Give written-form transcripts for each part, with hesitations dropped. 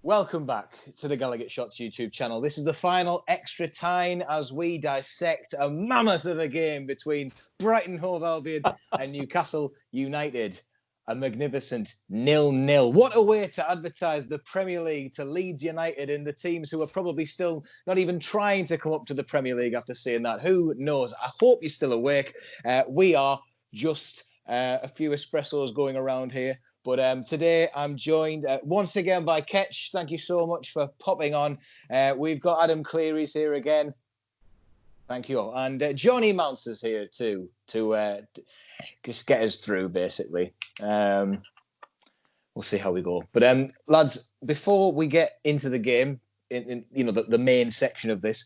Welcome back to the Gallagher Shots YouTube channel. This is the final ExtraTyne as we dissect a mammoth of a game between Brighton Hove Albion and Newcastle United. A magnificent 0-0. What a way to advertise the Premier League to Leeds United and the teams who are probably still not even trying to come up to the Premier League after seeing that. Who knows? I hope you're still awake. We are just a few espressos going around here. But today I'm joined once again by Ketch. Thank you so much for popping on. We've got Adam Clery's here again. Thank you. And Jonny M is here too to just get us through, basically. We'll see how we go. But lads, before we get into the game, in the main section of this,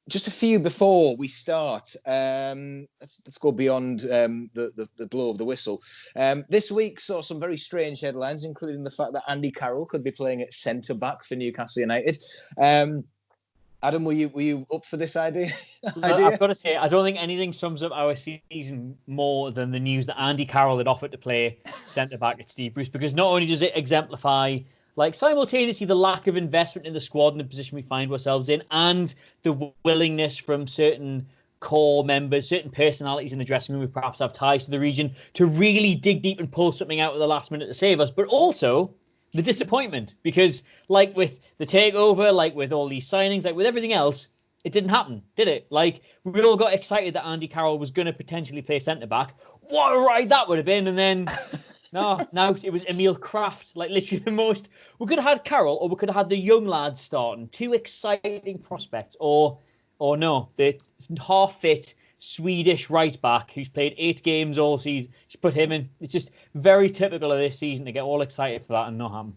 just a few before we start. Let's go beyond the blow of the whistle. This week saw some very strange headlines, including the fact that Andy Carroll could be playing at centre back for Newcastle United. Adam, were you up for this idea? I've got to say, I don't think anything sums up our season more than the news that Andy Carroll had offered to play centre back at Steve Bruce, because not only does it exemplify simultaneously the lack of investment in the squad and the position we find ourselves in, and the willingness from certain core members, certain personalities in the dressing room who perhaps have ties to the region, to really dig deep and pull something out at the last minute to save us, but also the disappointment, because like with the takeover, like with all these signings, like with everything else, it didn't happen, did it? We all got excited that Andy Carroll was going to potentially play centre-back. What a ride that would have been, and then... No, it was Emil Kraft. Literally the most... We could have had Carroll, or we could have had the young lads starting. Two exciting prospects. Or no, the half-fit Swedish right-back who's played 8 games all season. Just put him in. It's just very typical of this season to get all excited for that and not happen.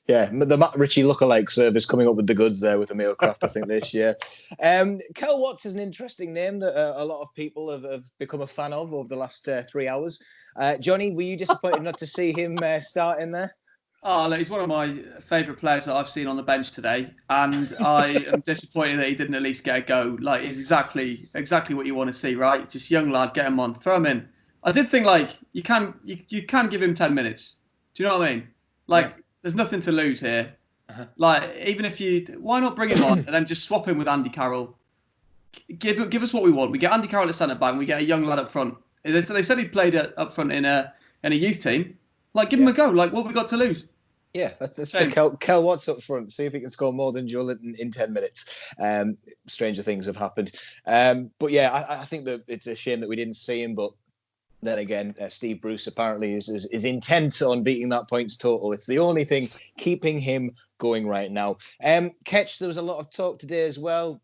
Yeah, the Matt Ritchie lookalike service coming up with the goods there with Emil Kraft, I think, this year. Kel Watts is an interesting name that a lot of people have become a fan of over the last 3 hours. Jonny, were you disappointed not to see him start in there? Oh, look, he's one of my favourite players that I've seen on the bench today, and I am disappointed that he didn't at least get a go. He's exactly what you want to see, right? Just young lad, get him on, throw him in. I did think you can give him 10 minutes. Do you know what I mean? Yeah. There's nothing to lose here. Uh-huh. Even if why not bring him on and then just swap him with Andy Carroll? Give us what we want. We get Andy Carroll at centre back, and we get a young lad up front. They said he played up front in a youth team. Give him a go. What have we got to lose? Yeah, let's Kel Watts up front. See if he can score more than Joe Linton in 10 minutes. Stranger things have happened. But yeah, I think that it's a shame that we didn't see him, but then again, Steve Bruce apparently is intent on beating that points total. It's the only thing keeping him going right now. Ketch, there was a lot of talk today as well.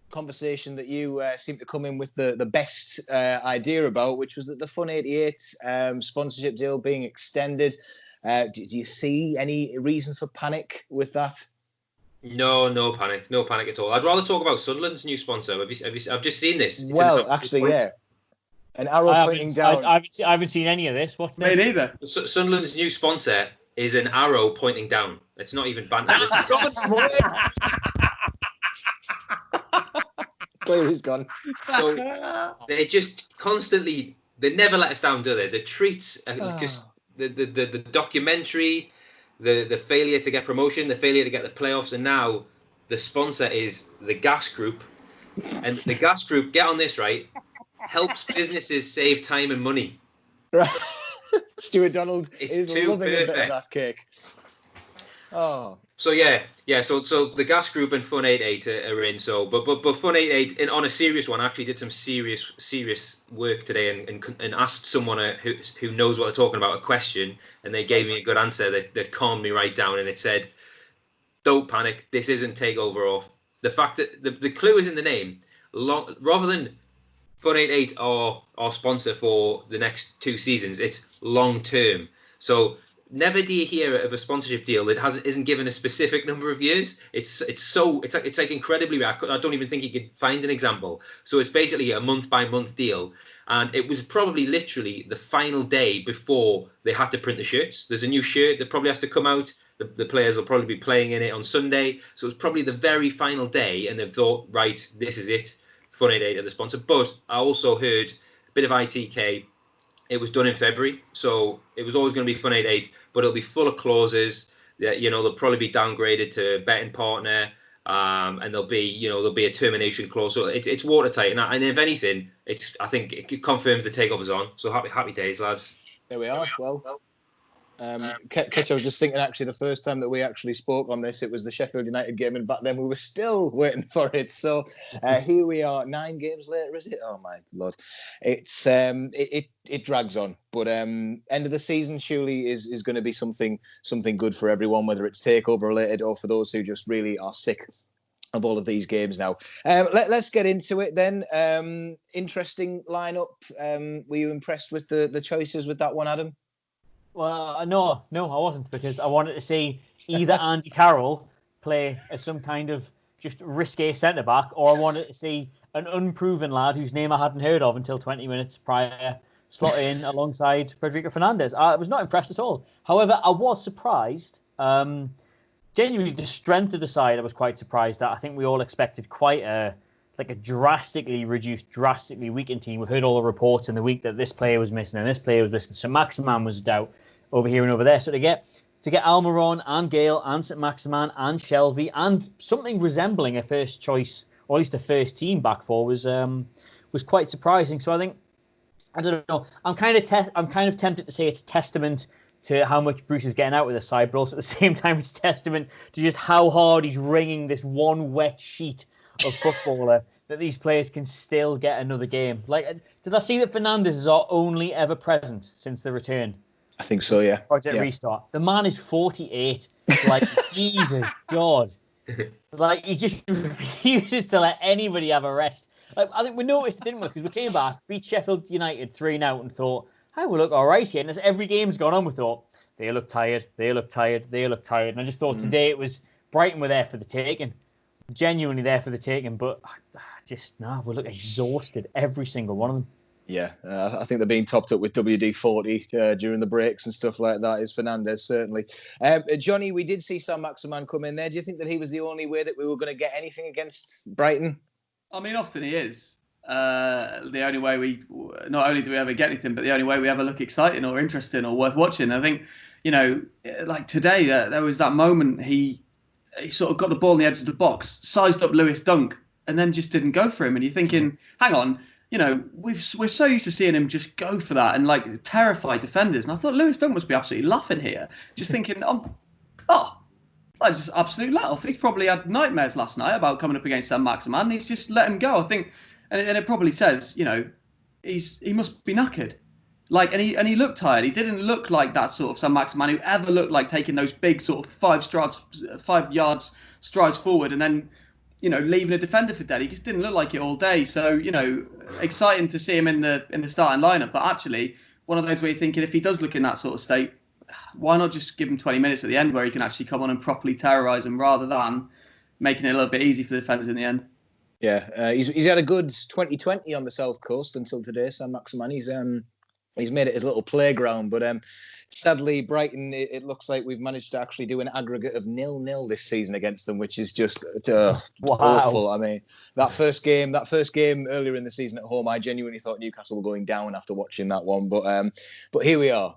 Conversation that you seem to come in with the best idea about, which was that the Fun 88 sponsorship deal being extended. Do you see any reason for panic with that? No panic at all. I'd rather talk about Sunderland's new sponsor. Have you, I've just seen this. Yeah. An arrow pointing down. I haven't seen any of this. What's this? Me neither. Sunderland's new sponsor is an arrow pointing down. It's not even banter. Cleary's gone. So they just constantly, they never let us down, do they? The treats, just the documentary, the failure to get promotion, the failure to get the playoffs, and now the sponsor is the gas group. And the gas group, get on this, right? Helps businesses save time and money. Right. Stuart Donald is loving perfect. A bit of that cake. Oh. So yeah. So the gas group and Fun 88 are in. So but Fun 88, on a serious one, actually did some serious work today and asked someone who knows what they're talking about a question, and they gave me a good answer that calmed me right down, and it said, "Don't panic. This isn't takeover off. The fact that the clue is in the name. Rather than Fun 88 are our sponsor for the next 2 seasons. It's long term. So never do you hear of a sponsorship deal that isn't given a specific number of years. It's incredibly rare. I don't even think you could find an example. So it's basically a month by month deal, and it was probably literally the final day before they had to print the shirts. There's a new shirt that probably has to come out. The players will probably be playing in it on Sunday. So it's probably the very final day, and they've thought, right, this is it. Fun 88 are the sponsor. But I also heard a bit of ITK. It was done in February, so it was always going to be Fun 88, but it'll be full of clauses. they'll probably be downgraded to betting partner, and there'll be a termination clause. So it's watertight, and if anything, I think it confirms the takeover's on. So happy days, lads. There we are. Well, Ketch, I was just thinking, actually, the first time that we actually spoke on this, it was the Sheffield United game, and back then we were still waiting for it. So here we are, 9 games later, is it? Oh my Lord, it's it drags on. But end of the season surely is going to be something good for everyone, whether it's takeover related or for those who just really are sick of all of these games now. Let's get into it then. Interesting lineup. Were you impressed with the choices with that one, Adam? Well, no, I wasn't, because I wanted to see either Andy Carroll play as some kind of just risque centre-back, or I wanted to see an unproven lad whose name I hadn't heard of until 20 minutes prior slot in alongside Federico Fernandez. I was not impressed at all. However, I was surprised. Genuinely, the strength of the side I was quite surprised at. I think we all expected quite a drastically reduced, drastically weakened team. We've heard all the reports in the week that this player was missing and this player was missing. So Maximan was a doubt over here and over there. So to get Almiron and Gale and St Maximan and Shelvey and something resembling a first choice, or at least a first team back four was quite surprising. So I think, I don't know, I'm kind of tempted to say it's testament to how much Bruce is getting out with the side, but also at the same time it's testament to just how hard he's wringing this one wet sheet of footballer that these players can still get another game. Like, did I see that Fernandez is our only ever present since the return? I think so, yeah. Project Restart. The man is 48. Like, Jesus God. Like, he just refuses to let anybody have a rest. Like, I think we noticed, didn't we? Because we came back, beat Sheffield United 3-0 and thought, hey, we look all right here. And as every game's gone on, we thought, they look tired. And I just thought today it was Brighton were there for the taking. Genuinely there for the taking, but we look exhausted, every single one of them. Yeah, I think they're being topped up with WD-40 during the breaks and stuff like that. Is Fernandez, certainly. Jonny, we did see St Maximan come in there. Do you think that he was the only way that we were going to get anything against Brighton? I mean, often he is. The only way not only do we ever get anything, but the only way we ever look exciting or interesting or worth watching. I think, like today, there was that moment he sort of got the ball on the edge of the box, sized up Lewis Dunk, and then just didn't go for him. And you're thinking, hang on, we're so used to seeing him just go for that and like terrify defenders. And I thought Lewis Dunk must be absolutely laughing here, just thinking, I just absolutely let off. He's probably had nightmares last night about coming up against St Maximan. He's just let him go. I think, and it probably says, he must be knackered. Like, and he looked tired. He didn't look like that sort of St Maximan who ever looked like taking those big sort of 5 yards strides forward and then, leaving a defender for dead. He just didn't look like it all day. So, exciting to see him in the starting lineup. But actually, one of those where you're thinking, if he does look in that sort of state, why not just give him 20 minutes at the end where he can actually come on and properly terrorise him rather than making it a little bit easy for the defenders in the end? Yeah, he's had a good 2020 on the South Coast until today, St Maximan. He's made it his little playground, but sadly, Brighton, it looks like we've managed to actually do an aggregate of 0-0 this season against them, which is just awful. I mean, that first game earlier in the season at home, I genuinely thought Newcastle were going down after watching that one, but here we are.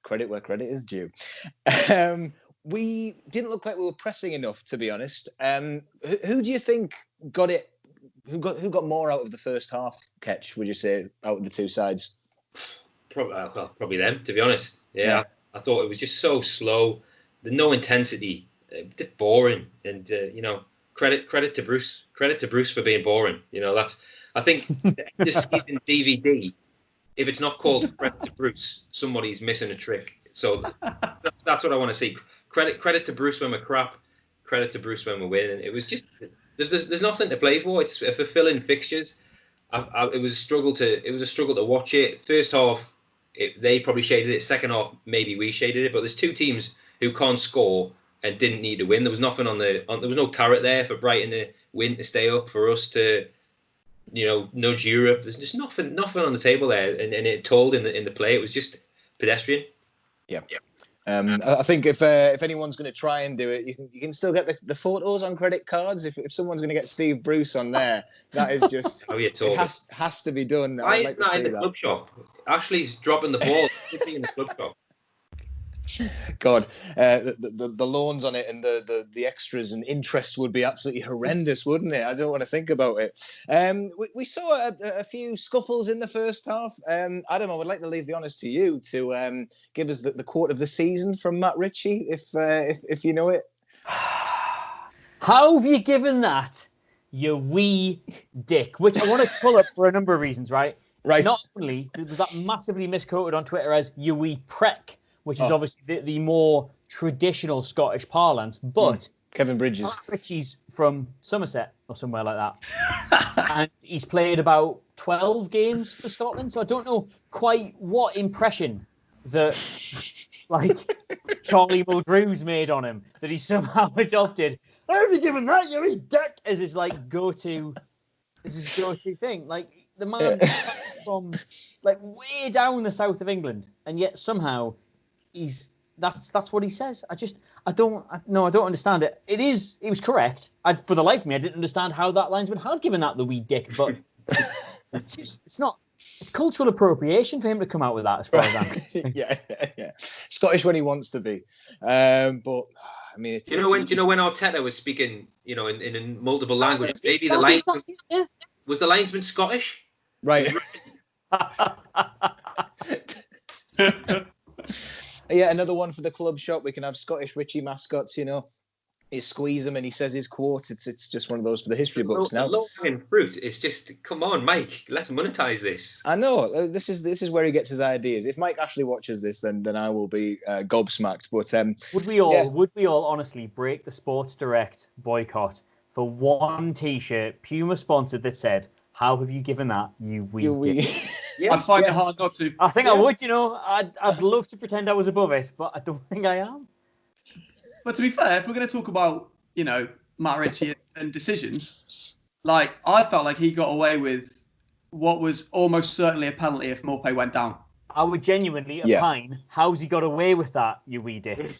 Credit where credit is due. We didn't look like we were pressing enough, to be honest. Who do you think got it? Who got more out of the first half, Ketch, would you say, out of the two sides? Probably them, to be honest. Yeah. I thought it was just so slow. There's no intensity, just boring. And credit to Bruce. Credit to Bruce for being boring. I think this season DVD. If it's not called credit to Bruce, somebody's missing a trick. So that's what I want to see. Credit to Bruce when we're crap. Credit to Bruce when we're winning. It was just there's nothing to play for. It's fulfilling fixtures. It was a struggle to watch it. First half, they probably shaded it. Second half, maybe we shaded it. But there's two teams who can't score and didn't need to win. There was nothing there was no carrot there for Brighton to win to stay up, for us to nudge Europe. There's just nothing on the table there, and it told in the play. It was just pedestrian. Yeah. I think if anyone's going to try and do it, you can still get the photos on credit cards. If someone's going to get Steve Bruce on there, that is just it has to be done. Why is that in the club shop? Ashley's dropping the ball. It should be in the club shop. God, the loans on it and the extras and interest would be absolutely horrendous, wouldn't it? I don't want to think about it. We saw a few scuffles in the first half. Adam, I would like to leave the honours to you to give us the quote of the season from Matt Ritchie, if you know it. How have you given that, you wee dick? Which I want to pull up for a number of reasons, right? Right. Not only was that massively misquoted on Twitter as you wee prick, which is obviously the more traditional Scottish parlance, but Kevin Bridges. Richie's from Somerset or somewhere like that. And he's played about 12 games for Scotland, so I don't know quite what impression that like Charlie Mulgrew's made on him that he somehow adopted. How have you given that, you wee dick? As his like go-to thing. Like the man from like way down the south of England, and yet somehow that's what he says. I don't understand it. It was correct. For the life of me, I didn't understand how that linesman had given that the wee dick, but it's cultural appropriation for him to come out with that, as far as I'm concerned. Yeah. Scottish when he wants to be. But I mean, do you know when Arteta was speaking, in multiple languages, maybe the linesman was the linesman Scottish? Right. Yeah, another one for the club shop. We can have Scottish Richie mascots, You squeeze him and he says his quote. It's just one of those for the history books now. Low-hanging fruit. It's just, come on, Mike, let's monetize this. I know. This is where he gets his ideas. If Mike actually watches this, then I will be gobsmacked. But would we all honestly break the Sports Direct boycott for one T-shirt, Puma sponsored, that said, "How have you given that, you wee dick?" Yes, I'd find it hard not to. I think I would. I'd love to pretend I was above it, but I don't think I am. But to be fair, if we're going to talk about, Matt Ritchie and decisions, like, I felt like he got away with what was almost certainly a penalty if Maupay went down. I would genuinely opine, how's he got away with that, you wee dick?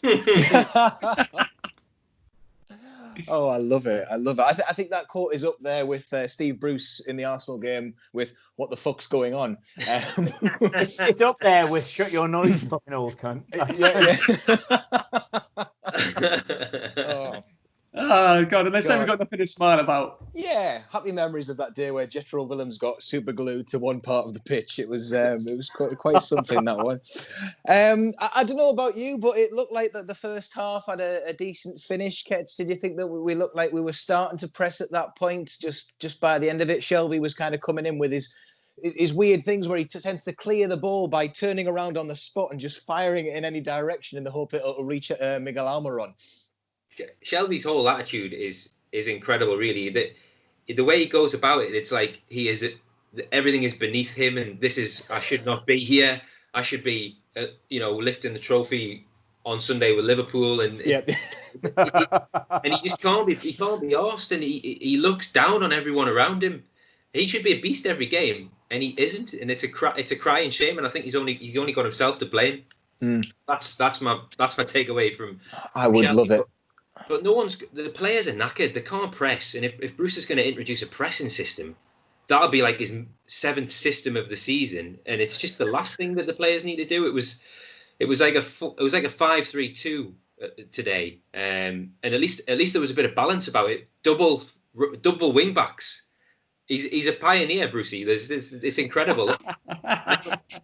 Oh, I love it. I think that quote is up there with Steve Bruce in the Arsenal game with "What the fuck's going on?" It's up there with "Shut your noise, fucking old cunt." Oh God! And they say we've got nothing to smile about. Yeah, happy memories of that day where Jethro Willems got super glued to one part of the pitch. It was quite something, that one. I don't know about you, but it looked like that the first half had a decent finish. Ketch, did you think that we looked like we were starting to press at that point? Just by the end of it, Shelby was kind of coming in with his weird things where he tends to clear the ball by turning around on the spot and just firing it in any direction in the hope it'll reach Miguel Almiron. Shelby's whole attitude is incredible, really. The way he goes about it, it's like everything is beneath him, and I should not be here. I should be, lifting the trophy on Sunday with Liverpool, and and he just can't be arsed, and he looks down on everyone around him. He should be a beast every game, and he isn't, and it's a crying shame. And I think he's only got himself to blame. That's my takeaway from. I would Shelby. love it. But the players are knackered. They can't press. And if Bruce is going to introduce a pressing system, that'll be like his 7th system of the season. And it's just the last thing that the players need to do. It was like a 5-3-2 today. And at least there was a bit of balance about it. Double wing backs. He's a pioneer, Brucey. It's incredible.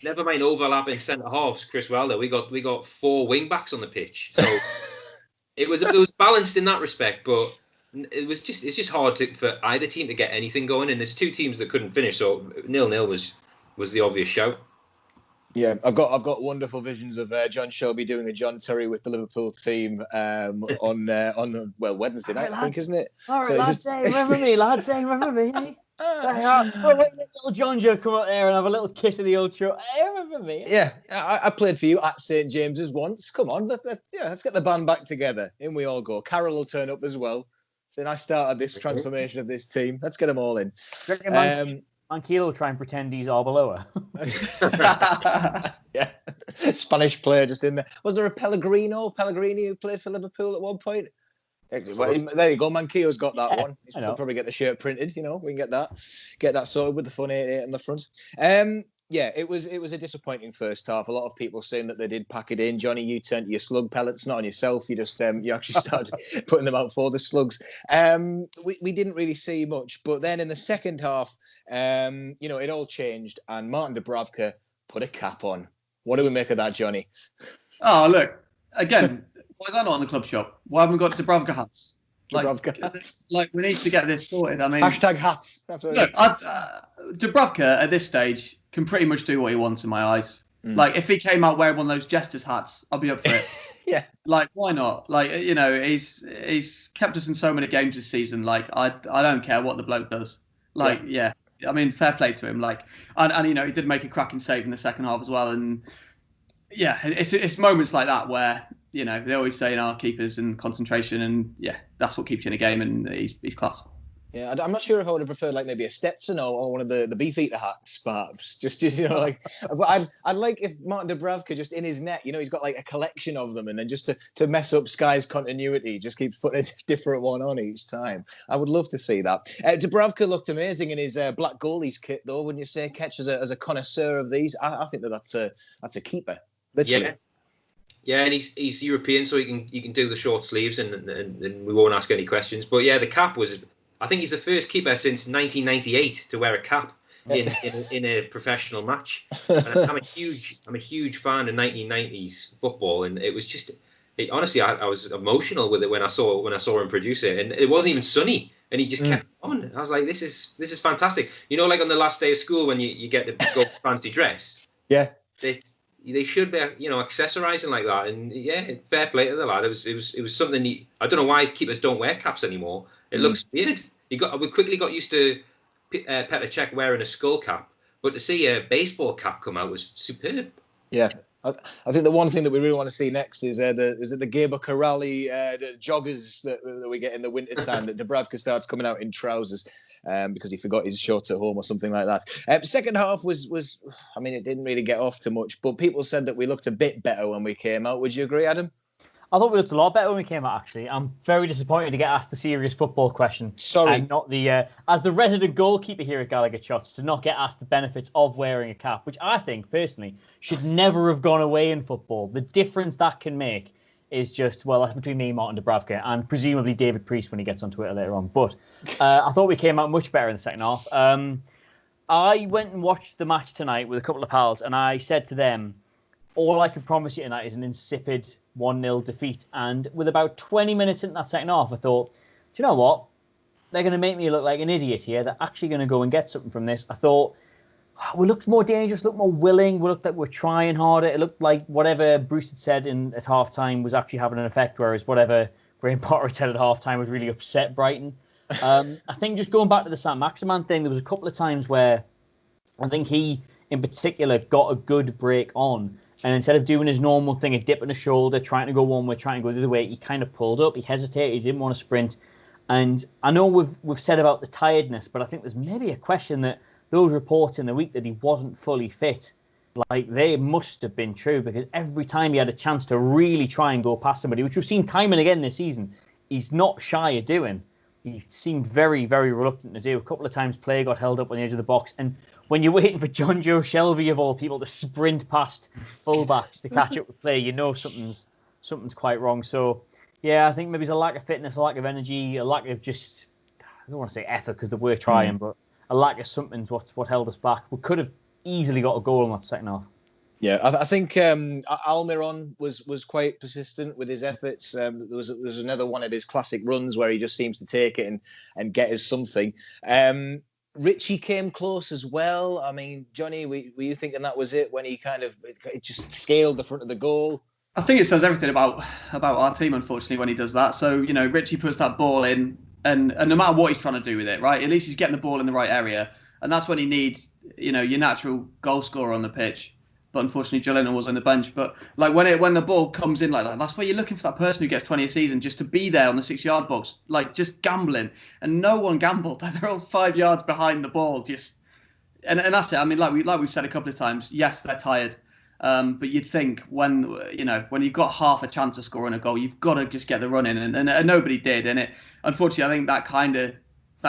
Never mind overlapping centre halves, Chris Wilder. We got 4 wing backs on the pitch. So it was balanced in that respect, but it's just hard for either team to get anything going. And there's 2 teams that couldn't finish, so 0-0 was the obvious shout. Yeah, I've got wonderful visions of John Shelby doing a John Terry with the Liverpool team on Wednesday night, I think, isn't it? All right, lads, remember me, lads, remember me. Little John Joe come up there and have a little kiss of the old show. Hey, remember me? Yeah, I played for you at St James's once. Come on, let's get the band back together. In we all go. Carol will turn up as well. Saying I started this transformation of this team. Let's get them all in. Manquillo will try and pretend he's Arbeloa. Yeah, Spanish player just in there. Was there a Pellegrini who played for Liverpool at one point? Well, there you go. Manquillo's got that one. He'll probably get the shirt printed. We can get that sorted with the fun 88 in the front. Yeah, it was a disappointing first half. A lot of people saying that they did pack it in. Johnny, you turned to your slug pellets, not on yourself. You just you actually started putting them out for the slugs. We didn't really see much, but then in the second half, it all changed, and Martin Dubravka put a cap on. What do we make of that, Johnny? Oh, look, again, why is that not in the club shop? Why haven't we got Dubravka hats? Like, we need to get this sorted. I mean, hashtag hats. That's what look, Dubravka at this stage can pretty much do what he wants in my eyes. Like, if he came out wearing one of those Jester's hats, I'll be up for it. Yeah. Like, why not? Like, he's kept us in so many games this season. Like, I don't care what the bloke does. Like, yeah. I mean, fair play to him. Like, and he did make a cracking save in the second half as well. And yeah, it's moments like that where they always say our keepers and concentration, and yeah, that's what keeps you in a game. And he's class. Yeah, I'm not sure if I would have preferred like maybe a Stetson or one of the Beefeater hats, perhaps. Just like, but I'd like if Martin Dubravka just in his net, he's got like a collection of them, and then just to mess up Sky's continuity, just keeps putting a different one on each time. I would love to see that. Dubravka looked amazing in his black goalies kit, though. Wouldn't you say, Ketch, as a connoisseur of these? I think that's a keeper, literally. Yeah, and he's European, so he can do the short sleeves, and we won't ask any questions. But yeah, the cap was. I think he's the first keeper since 1998 to wear a cap in a professional match. And I'm a huge fan of 1990s football, and it was just honestly I was emotional with it when I saw him produce it, and it wasn't even sunny, and he just kept on. I was like, this is fantastic. Like on the last day of school when you get the gold fancy dress. Yeah. They should be, accessorizing like that, and yeah, fair play to the lad. It was something. I don't know why keepers don't wear caps anymore. It looks weird. We quickly got used to Petr Cech wearing a skull cap, but to see a baseball cap come out was superb. Yeah, I think the one thing that we really want to see next is the Gaber Corrali joggers that we get in the winter time. That Dubravka starts coming out in trousers because he forgot his shorts at home or something like that. Second half was I mean, it didn't really get off too much, but people said that we looked a bit better when we came out. Would you agree, Adam? I thought we looked a lot better when we came out, actually. I'm very disappointed to get asked the serious football question. Sorry. And not the, as the resident goalkeeper here at Gallagher Shots, to not get asked the benefits of wearing a cap, which I think, personally, should never have gone away in football. The difference that can make is just, well, that's between me, Martin Dubravka, and presumably David Priest when he gets on Twitter later on. But I thought we came out much better in the second half. I went and watched the match tonight with a couple of pals, and I said to them, all I can promise you tonight is an insipid 1-0 defeat. And with about 20 minutes into that second half, I thought, do you know what? They're going to make me look like an idiot here. They're actually going to go and get something from this. I thought, we looked more dangerous, looked more willing. We looked like we're trying harder. It looked like whatever Bruce had said at halftime was actually having an effect, whereas whatever Graham Potter had said at halftime was really upset Brighton. I think just going back to the Sam Maximan thing, there was a couple of times where I think he, in particular, got a good break on. And instead of doing his normal thing, a dip in the shoulder, trying to go one way, trying to go the other way, he kind of pulled up. He hesitated. He didn't want to sprint. And I know we've said about the tiredness, but I think there's maybe a question that those reports in the week that he wasn't fully fit, like they must have been true, because every time he had a chance to really try and go past somebody, which we've seen time and again this season, he's not shy of doing. He seemed very, very reluctant to do. A couple of times play got held up on the edge of the box, and when you're waiting for John Joe Shelby, of all people, to sprint past fullbacks to catch up with play, you know something's quite wrong. So, yeah, I think maybe it's a lack of fitness, a lack of energy, a lack of just, I don't want to say effort because we're trying, but a lack of something's what held us back. We could have easily got a goal in that second half. Yeah, I think Almiron was quite persistent with his efforts. There was another one of his classic runs where he just seems to take it and get us something. Richie came close as well. I mean, Johnny, were you thinking that was it when he it just scaled the front of the goal? I think it says everything about our team, unfortunately, when he does that. So, Richie puts that ball in, and no matter what he's trying to do with it, right? At least he's getting the ball in the right area. And that's when he needs, your natural goal scorer on the pitch. But unfortunately, Joe Lennon was on the bench. But like when the ball comes in like that, that's where you're looking for that person who gets 20 a season just to be there on the 6-yard box, like just gambling. And no one gambled. They're all 5 yards behind the ball. And that's it. I mean, like we've said a couple of times, yes, they're tired. But you'd think when you've got half a chance of scoring a goal, you've got to just get the run in, and nobody did. And it, unfortunately, I think that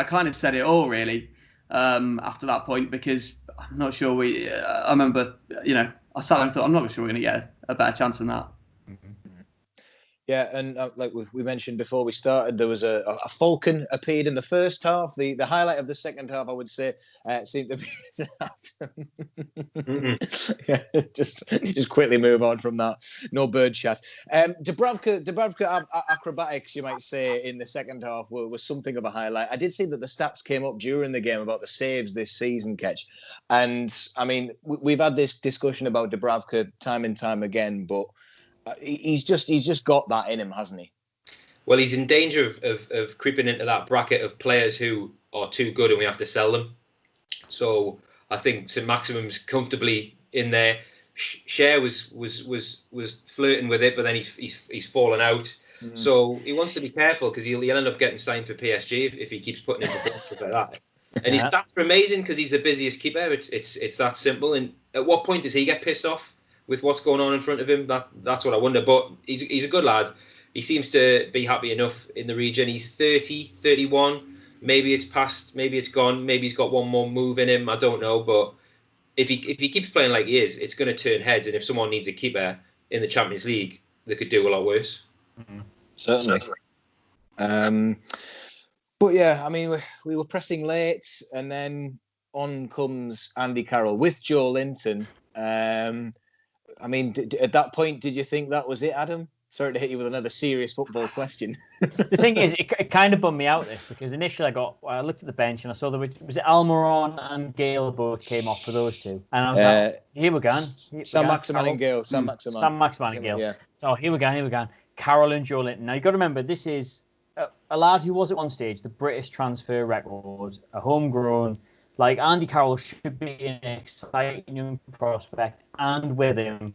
kind of said it all, really. after that point, because I'm not sure I remember, I sat and thought, I'm not sure we're going to get a better chance than that. Yeah, and like we mentioned before we started, there was a falcon appeared in the first half. The highlight of the second half, I would say, seemed to be that. Yeah, just quickly move on from that. No bird chat. Dubravka acrobatics, you might say, in the second half was something of a highlight. I did see that the stats came up during the game about the saves this season, Ketch. And I mean, we've had this discussion about Dubravka time and time again, but he's just got that in him, hasn't he? Well, he's in danger of creeping into that bracket of players who are too good and we have to sell them. So I think St. Maximum's comfortably in there. Cher was flirting with it, but then he's fallen out. So he wants to be careful because he'll end up getting signed for PSG if he keeps putting in performances like that. And his stats are amazing because he's the busiest keeper. It's that simple. And at what point does he get pissed off with what's going on in front of him? That's what I wonder. But he's a good lad. He seems to be happy enough in the region. He's 30, 31. Maybe it's past, maybe it's gone. Maybe he's got one more move in him. I don't know. But if he keeps playing like he is, it's going to turn heads. And if someone needs a keeper in the Champions League, they could do a lot worse. Certainly. But yeah, I mean, we were pressing late, and then on comes Andy Carroll with Joe Linton. I mean, at that point, did you think that was it, Adam? Sorry to hit you with another serious football question. The thing is, it kind of bummed me out this because initially I looked at the bench and I saw was it Almiron and Gale both came off for those two, and I was like, here we go. Sam Maximan and Gale. Sam Maximan and Gale. Yeah. So here we go. Carroll and Joe Linton. Now you've got to remember, this is a lad who was at one stage the British transfer record, a homegrown. Like, Andy Carroll should be an exciting young prospect, and with him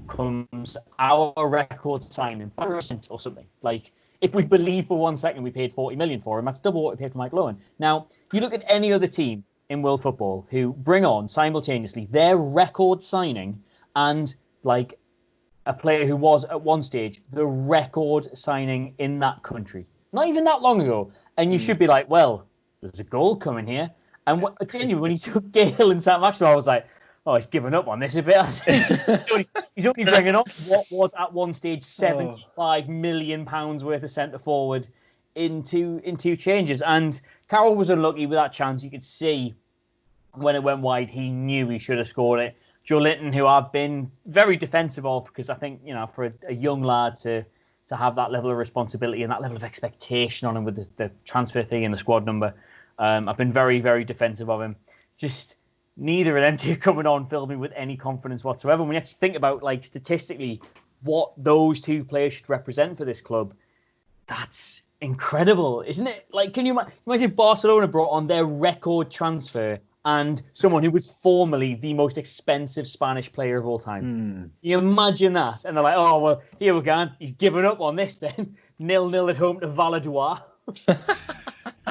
comes our record signing or something. Like, if we believe for 1 second we paid 40 million for him, that's double what we paid for Mike Lowen. Now, you look at any other team in world football who bring on simultaneously their record signing and, like, a player who was at one stage the record signing in that country. Not even that long ago. And you should be like, well, there's a goal coming here. And genuinely, when he took Gale and St. Maxwell, I was like, oh, he's given up on this a bit. He's only bringing up what was at one stage £75 million worth of centre forward in two changes. And Carroll was unlucky with that chance. You could see when it went wide, he knew he should have scored it. Joe Linton, who I've been very defensive of, because I think, for a young lad to have that level of responsibility and that level of expectation on him with the transfer fee and the squad number, I've been very, very defensive of him. Just neither of them two coming on filled me with any confidence whatsoever. When you have to think about, like, statistically what those two players should represent for this club, that's incredible, isn't it? Like, can you imagine Barcelona brought on their record transfer and someone who was formerly the most expensive Spanish player of all time? You imagine that? And they're like, oh, well, here we go. He's given up on this then. 0-0 at home to Valadois.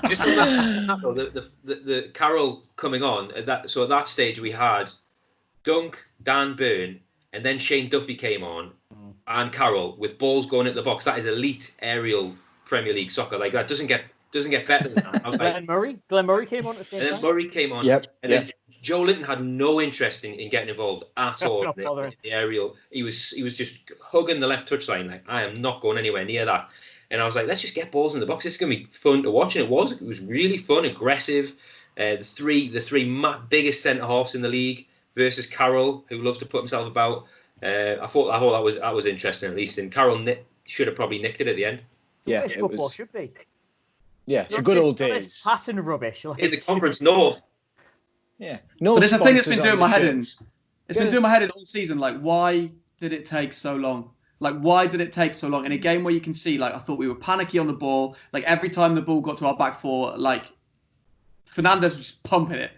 Just on that though, the Carroll coming on at that stage we had Dunk, Dan Burn, and then Shane Duffy came on, and Carroll with balls going into the box. That is elite aerial Premier League soccer. Like, that doesn't get better than that. I was Glenn Murray came on at the same time. And then Murray came on. Then Joe Linton had no interest in getting involved at all in the aerial. He was just hugging the left touchline like, I am not going anywhere near that. And I was like, let's just get balls in the box. It's going to be fun to watch. And it was really fun, aggressive. The three biggest centre halves in the league versus Carroll, who loves to put himself about. I thought that was interesting, at least. And Carroll should have probably nicked it at the end. Yeah, football should be. Yeah, the good old days. Passing rubbish. Like, in the Conference North. Yeah. No, but there's a thing that's been doing my head in. It's been doing my head in all season. Like, why did it take so long? Like, why did it take so long? In a game where you can see, like, I thought we were panicky on the ball. Like, every time the ball got to our back four, like, Fernandez was just pumping it.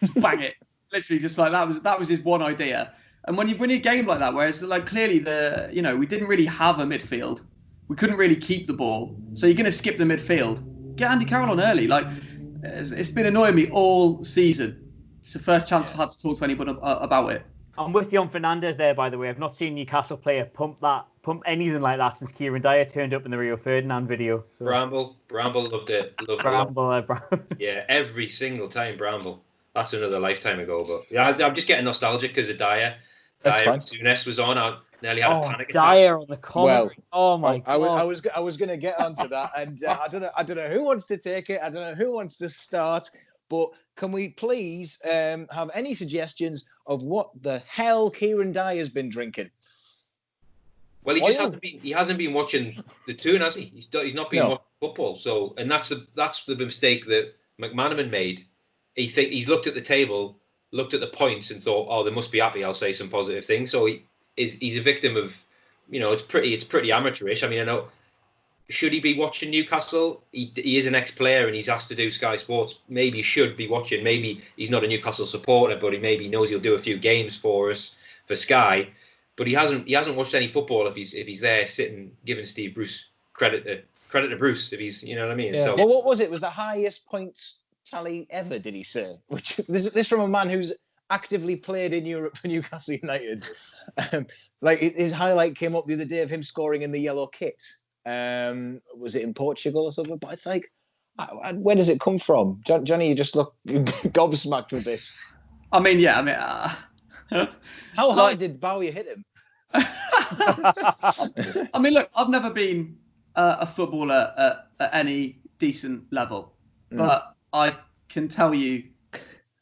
Just bang it. Literally, just like, that was his one idea. And when you win a game like that, whereas, like, clearly we didn't really have a midfield. We couldn't really keep the ball. So you're going to skip the midfield. Get Andy Carroll on early. Like, it's been annoying me all season. It's the first chance I've had to talk to anyone about it. I'm with you on Fernandes there, by the way. I've not seen Newcastle player pump anything like that since Kieran Dyer turned up in the Rio Ferdinand video. So. Bramble loved it. Bramble. Yeah, every single time Bramble. That's another lifetime ago, but yeah, I'm just getting nostalgic because of Dyer. That's fine. Souness was on. I nearly had a panic attack. Dyer on the commentary. Well, oh my god! I was going to get onto that, and I don't know who wants to take it. I don't know who wants to start. But can we please have any suggestions of what the hell Kieran Dyer's been drinking? Well, he hasn't been watching the toon, has he? He's not been watching football. So, and that's the mistake that McManaman made. He's looked at the table, looked at the points, and thought, oh, they must be happy. I'll say some positive things. So he's a victim of, it's pretty amateurish. I mean, I know. Should he be watching Newcastle? He is an ex-player and he's asked to do Sky Sports. Maybe he should be watching. Maybe he's not a Newcastle supporter, but maybe he knows he'll do a few games for us for Sky. But he hasn't watched any football if he's there sitting giving Steve Bruce credit to Bruce if he's, you know what I mean. Yeah. So well, what was it? It was the highest points tally ever, did he say? Which this from a man who's actively played in Europe for Newcastle United. Like his highlight came up the other day of him scoring in the yellow kit. Was it in Portugal or something? But it's like, where does it come from? Johnny, you just look gobsmacked with this. I mean, yeah. How hard did Bowyer hit him? I mean, look, I've never been a footballer at any decent level, but I can tell you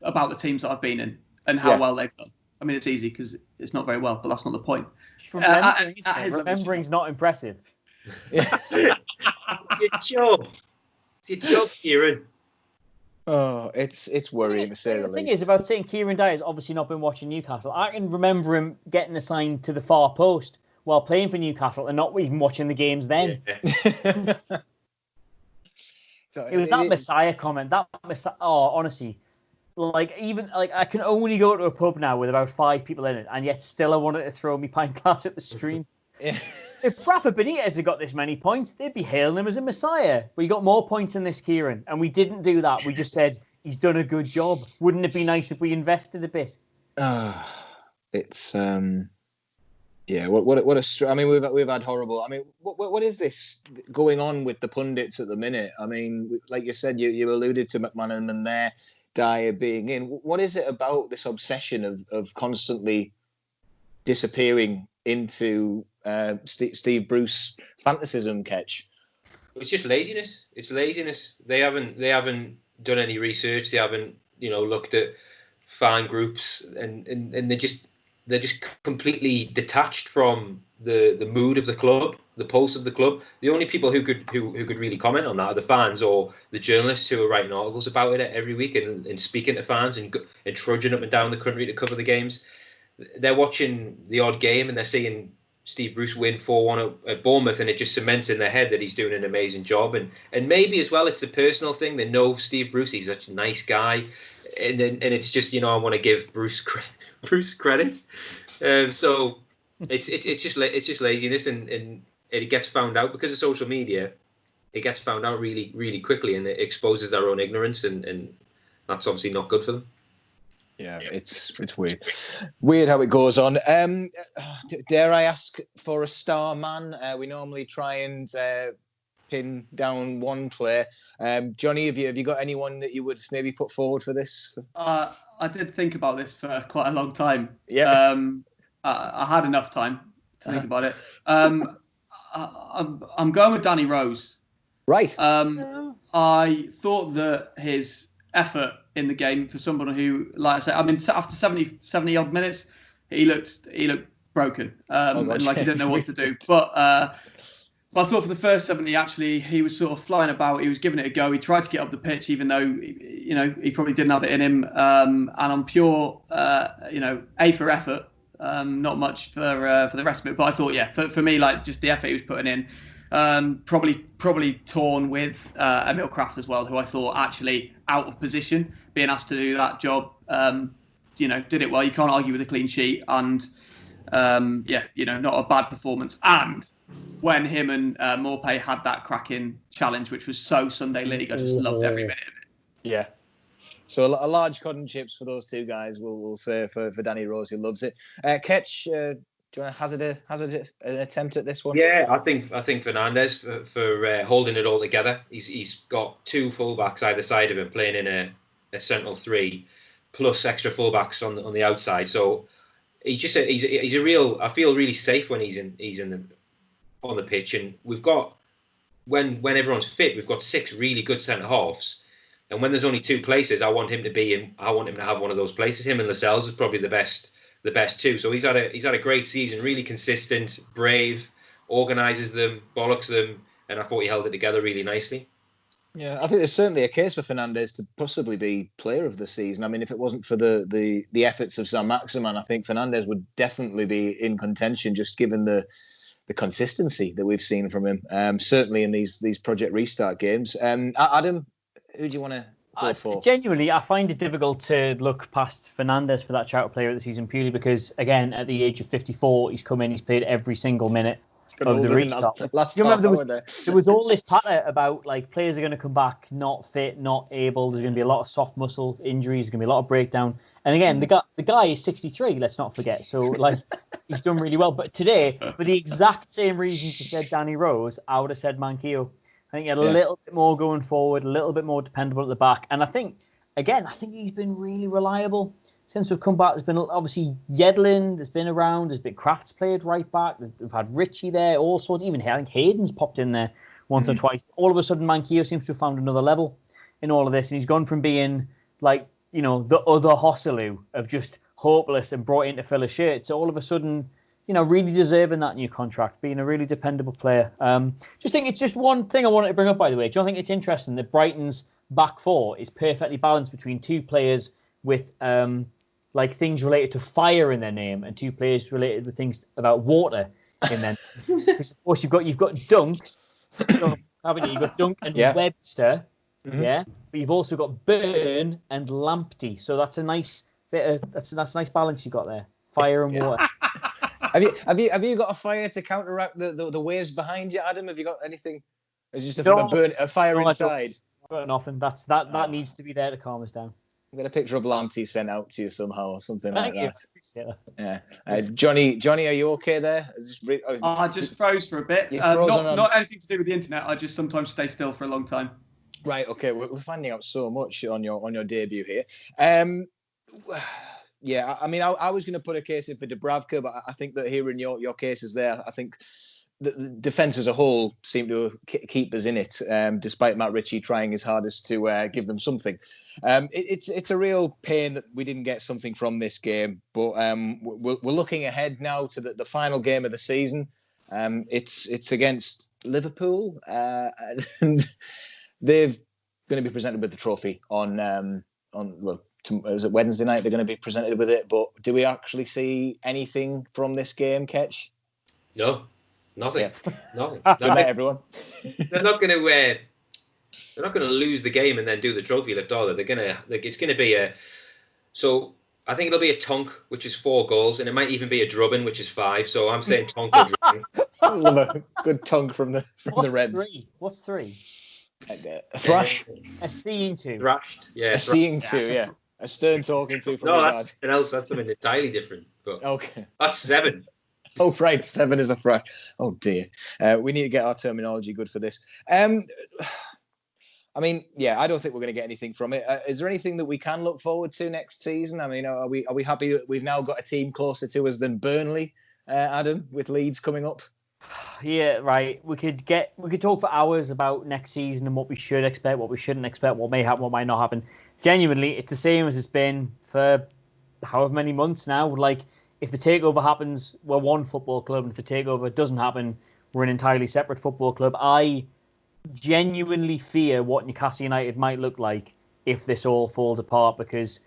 about the teams that I've been in and how well they've done. I mean, it's easy because it's not very well, but that's not the point. Remembering's not impressive. It's your job, Kieran. Oh, it's worrying to say the least. The thing is about saying Kieran Dyer's obviously not been watching Newcastle. I can remember him getting assigned to the far post while playing for Newcastle and not even watching the games then. Yeah. It was that Messiah comment. Honestly, I can only go to a pub now with about 5 people in it, and yet still I wanted to throw me pint glass at the screen. Yeah. If Rafa Benitez had got this many points, they'd be hailing him as a messiah. But he got more points than this Kieran, and we didn't do that. We just said he's done a good job. Wouldn't it be nice if we invested a bit? It's what a. I mean, we've had horrible. I mean, what is this going on with the pundits at the minute? I mean, like you said, you alluded to McManaman there, Dyer being in. What is it about this obsession of constantly disappearing into Steve Bruce fantasism, Ketch? It's just laziness. It's laziness. They haven't done any research. They haven't looked at fan groups, and they're just completely detached from the mood of the club, the pulse of the club. The only people who could really comment on that are the fans or the journalists who are writing articles about it every week and speaking to fans and trudging up and down the country to cover the games. They're watching the odd game and they're seeing Steve Bruce win 4-1 at Bournemouth, and it just cements in their head that he's doing an amazing job. And maybe as well, it's a personal thing. They know Steve Bruce; he's such a nice guy, and it's just I want to give Bruce credit. So it's just laziness, and it gets found out because of social media. It gets found out really, really quickly, and it exposes their own ignorance, and that's obviously not good for them. Yeah, it's weird. Weird how it goes on. Dare I ask for a star man? We normally try and pin down one player. Johnny, have you got anyone that you would maybe put forward for this? I did think about this for quite a long time. Yeah. I had enough time to think about it. I'm going with Danny Rose. Right. I thought that his effort in the game for someone who, like I said, I mean, after 70 odd minutes, he looked broken, and like he didn't know what to do. But I thought for the first 70, he was sort of flying about. He was giving it a go. He tried to get up the pitch, even though he probably didn't have it in him. And on pure, A for effort, not much for the rest of it. But I thought, for me, like just the effort he was putting in. Probably torn with Emil Kraft as well, who I thought actually out of position, being asked to do that job. Did it well. You can't argue with a clean sheet, and not a bad performance. And when him and Morpay had that cracking challenge, which was so Sunday League, I just loved every minute of it. Yeah. So a large cod and chips for those two guys. We'll say for Danny Rose, who loves it. Ketch, do you want to hazard an attempt at this one? Yeah, I think Fernandez for holding it all together. He's got two fullbacks either side of him playing in a central three, plus extra fullbacks on the outside. So he's a real. I feel really safe when he's on the pitch, and we've got when everyone's fit, we've got 6 really good centre halves. And when there's only 2 places, I want him to be in. I want him to have one of those places. Him and Lascelles is probably the best 2. So he's had a great season, really consistent, brave, organises them, bollocks them, and I thought he held it together really nicely. Yeah, I think there's certainly a case for Fernandez to possibly be player of the season. I mean, if it wasn't for the efforts of Saint-Maximin, I think Fernandez would definitely be in contention, just given the consistency that we've seen from him. Certainly in these Project Restart games. Adam, who do you want to go for? Genuinely, I find it difficult to look past Fernandez for that shout player of the season, purely because, again, at the age of 54, he's come in, he's played every single minute of the restart. You remember there was all this patter about like players are going to come back not fit, not able. There's going to be a lot of soft muscle injuries. There's going to be a lot of breakdown. And again, the guy is 63. Let's not forget. So like he's done really well. But today, for the exact same reasons you said Danny Rose, I would have said Manquillo. I think he had a little bit more going forward, a little bit more dependable at the back. And I think he's been really reliable since we've come back. There's been obviously Yedlin, there's been around, there's been Crafts played right back. We've had Richie there, all sorts. Even I think Hayden's popped in there once or twice. All of a sudden, Manquillo seems to have found another level in all of this. And he's gone from being like, the other Hosselu of just hopeless and brought in to fill a shirt to all of a sudden, really deserving that new contract, being a really dependable player. Just think it's just one thing I wanted to bring up, by the way. Do you think it's interesting that Brighton's back 4 is perfectly balanced between 2 players with like things related to fire in their name and 2 players related with things about water in their name? Because of course you've got Dunk, haven't you? You've got Dunk and Webster, but you've also got Burn and Lamptey. So that's a nice that's a nice balance you've got there. Fire and water. Have you got a fire to counteract the waves behind you, Adam? Have you got anything? Is it just a fire inside? I've got nothing. That needs to be there to calm us down. I'm going to picture of Lamptey sent out to you somehow or something like that. Yeah. Johnny, are you okay there? I just froze for a bit. Not anything to do with the internet. I just sometimes stay still for a long time. Right. Okay. We're finding out so much on your debut here. Yeah. I mean, I was going to put a case in for Dubravka, but I think that hearing your cases there, I think the defence as a whole seemed to keep us in it, despite Matt Ritchie trying his hardest to give them something. It's a real pain that we didn't get something from this game, but we're looking ahead now to the final game of the season. It's against Liverpool, and they're going to be presented with the trophy on was it Wednesday night? They're going to be presented with it, but do we actually see anything from this game, Ketch? No. Nothing. Yeah. Nothing. Good night, everyone. They're not going to lose the game and then do the trophy lift, are they? It's going to be so I think it'll be a Tonk, which is 4 goals, and it might even be a drubbing, which is 5. So I'm saying Tonk or drubbing. I love a good Tonk from the Reds. What's 3? A thrash. A seeing to. Thrashed. Yeah. A seeing to. Yeah. A stern talking to. From that's something else. That's something entirely different. But okay. That's 7. Oh, right. 7 is a thrash. Oh, dear. We need to get our terminology good for this. I mean, yeah, I don't think we're going to get anything from it. Is there anything that we can look forward to next season? I mean, are we happy that we've now got a team closer to us than Burnley, Adam, with Leeds coming up? Yeah, right. We could talk for hours about next season and what we should expect, what we shouldn't expect, what may happen, what might not happen. Genuinely, it's the same as it's been for however many months now. Like, if the takeover happens, we're one football club, and if the takeover doesn't happen, we're an entirely separate football club. I genuinely fear what Newcastle United might look like if this all falls apart, because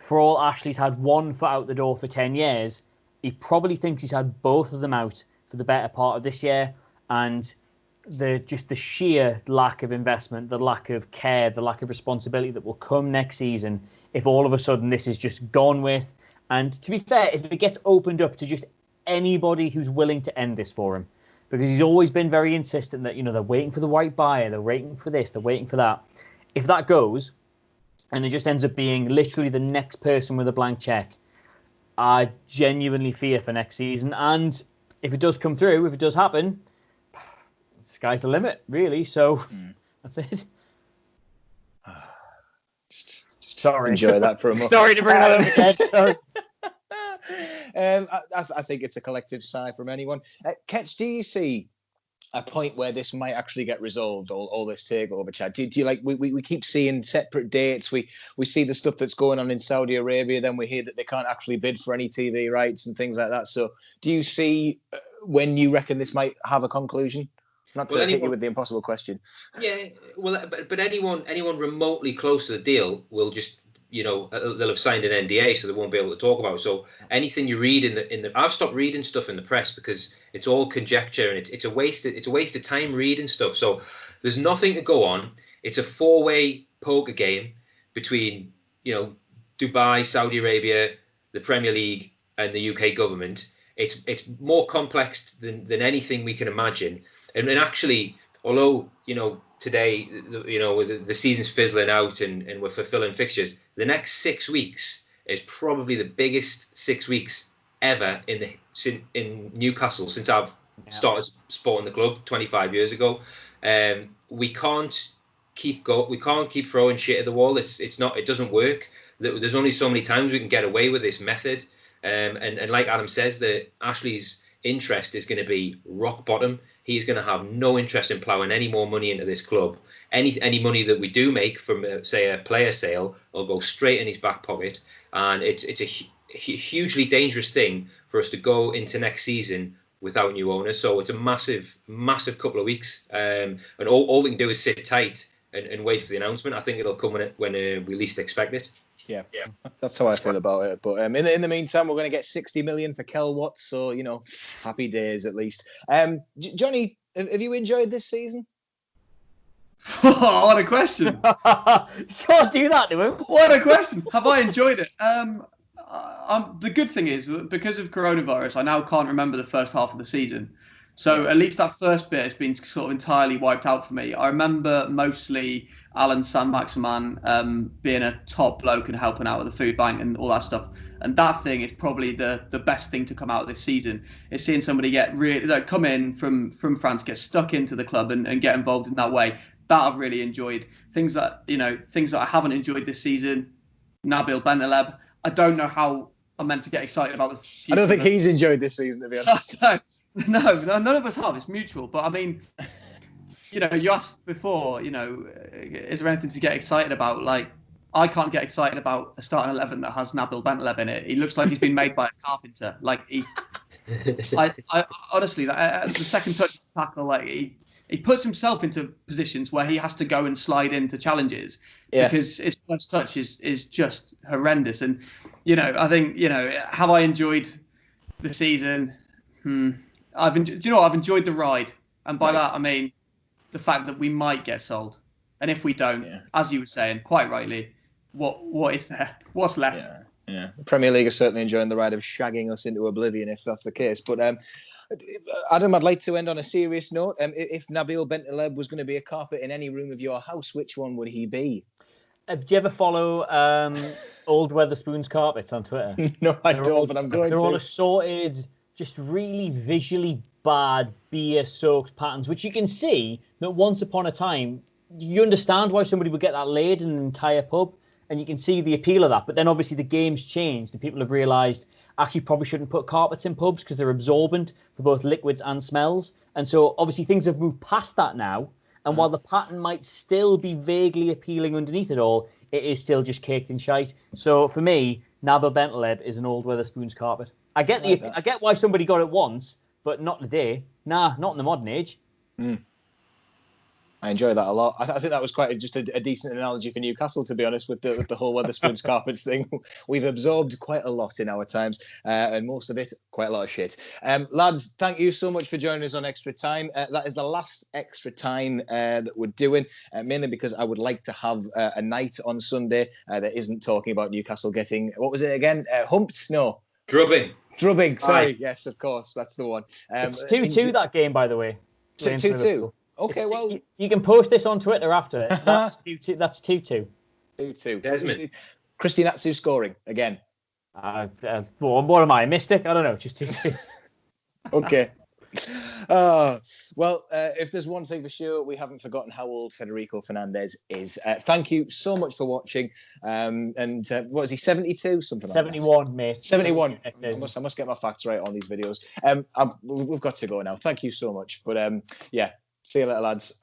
for all Ashley's had one foot out the door for 10 years, he probably thinks he's had both of them out for the better part of this year, and the sheer lack of investment, the lack of care, the lack of responsibility that will come next season if all of a sudden this is just gone with. And to be fair, if it gets opened up to just anybody who's willing to end this for him, because he's always been very insistent that, they're waiting for the right buyer, they're waiting for this, they're waiting for that. If that goes, and it just ends up being literally the next person with a blank check, I genuinely fear for next season. And if it does come through, if it does happen, sky's the limit, really. So that's it. Just Sorry. enjoy that for a moment. Sorry to bring that up again. Sorry. I think it's a collective sigh from anyone. Ketch, do you see a point where this might actually get resolved, all this takeover chat? Do you like, we keep seeing separate dates, we see the stuff that's going on in Saudi Arabia, then we hear that they can't actually bid for any TV rights and things like that. So do you see when you reckon this might have a conclusion? Not to hit you with the impossible question. Yeah, well, but anyone remotely close to the deal will just, they'll have signed an NDA, so they won't be able to talk about it. So anything you read in the I've stopped reading stuff in the press because it's all conjecture and it's a waste of time reading stuff. So there's nothing to go on. It's a 4-way poker game between Dubai, Saudi Arabia, the Premier League, and the UK government. It's more complex than anything we can imagine. And actually, although today the season's fizzling out and we're fulfilling fixtures, the next 6 weeks is probably the biggest 6 weeks ever in Newcastle since I've started supporting the club 25 years ago. We can't keep throwing shit at the wall. It doesn't work. There's only so many times we can get away with this method. And like Adam says, that Ashley's interest is going to be rock bottom. He is going to have no interest in ploughing any more money into this club. Any money that we do make from, say, a player sale will go straight in his back pocket. And it's a hugely dangerous thing for us to go into next season without new owners. So it's a massive, massive couple of weeks. And all we can do is sit tight and wait for the announcement. I think it'll come when we least expect it. Yeah, that's how I feel about it. But in the meantime, we're going to get 60 million for Kel Watts, so happy days at least. Jonny, have you enjoyed this season? What a question! You can't do that to him. What a question! Have I enjoyed it? The good thing is, because of coronavirus, I now can't remember the first half of the season. So at least that first bit has been sort of entirely wiped out for me. I remember mostly Alan San-Maximan being a top bloke and helping out with the food bank and all that stuff. And that thing is probably the best thing to come out of this season. Is seeing somebody come in from France, get stuck into the club and get involved in that way. That I've really enjoyed. Things that I haven't enjoyed this season. Nabil Bentaleb. I don't know how I'm meant to get excited about the future. I don't think he's enjoyed this season, to be honest. No, none of us have. It's mutual. But I mean, you asked before, is there anything to get excited about? Like, I can't get excited about a starting 11 that has Nabil Bentaleb in it. He looks like he's been made by a carpenter. Like, I honestly, the second touch tackle, like he puts himself into positions where he has to go and slide into challenges because his first touch is just horrendous. And I think have I enjoyed the season? I've enjoyed the ride, and by that I mean the fact that we might get sold, and if we don't, as you were saying quite rightly, what is there? What's left? Yeah. The Premier League are certainly enjoying the ride of shagging us into oblivion, if that's the case. But Adam, I'd like to end on a serious note. If Nabil Bentaleb was going to be a carpet in any room of your house, which one would he be? Did you ever follow Old Weatherspoon's carpets on Twitter? No, I don't, but I'm going to. They're all assorted, just really visually bad beer-soaked patterns, which you can see that once upon a time, you understand why somebody would get that laid in an entire pub, and you can see the appeal of that. But then obviously the game's changed, and people have realised actually probably shouldn't put carpets in pubs because they're absorbent for both liquids and smells. And so obviously things have moved past that now. And while the pattern might still be vaguely appealing underneath it all, it is still just caked in shite. So for me, Nabil Bentaleb is an Old Weatherspoon's carpet. I get why somebody got it once, but not today. Nah, not in the modern age. I enjoy that a lot. I think that was quite just a decent analogy for Newcastle, to be honest, with the whole Weatherspoons carpets thing. We've absorbed quite a lot in our times, and most of it, quite a lot of shit. Lads, thank you so much for joining us on Extra Time. That is the last Extra Time that we're doing, mainly because I would like to have a night on Sunday that isn't talking about Newcastle getting, what was it again? Humped? No. Drubbing, sorry. Aye. Yes, of course, that's the one. It's 2-2 that game, by the way. 2-2. Okay, well, you can post this on Twitter after it. That's 2-2. 2-2. Desmond. Christy Natsu scoring again. What am I, a mystic? I don't know. Just 2-2. Okay. Well, if there's one thing for sure, we haven't forgotten how old Federico Fernandez is. Thank you so much for watching. And what is he, 72? Something 71, like that. mate. 71. I must get my facts right on these videos. We've got to go now. Thank you so much. But yeah, see you later, lads.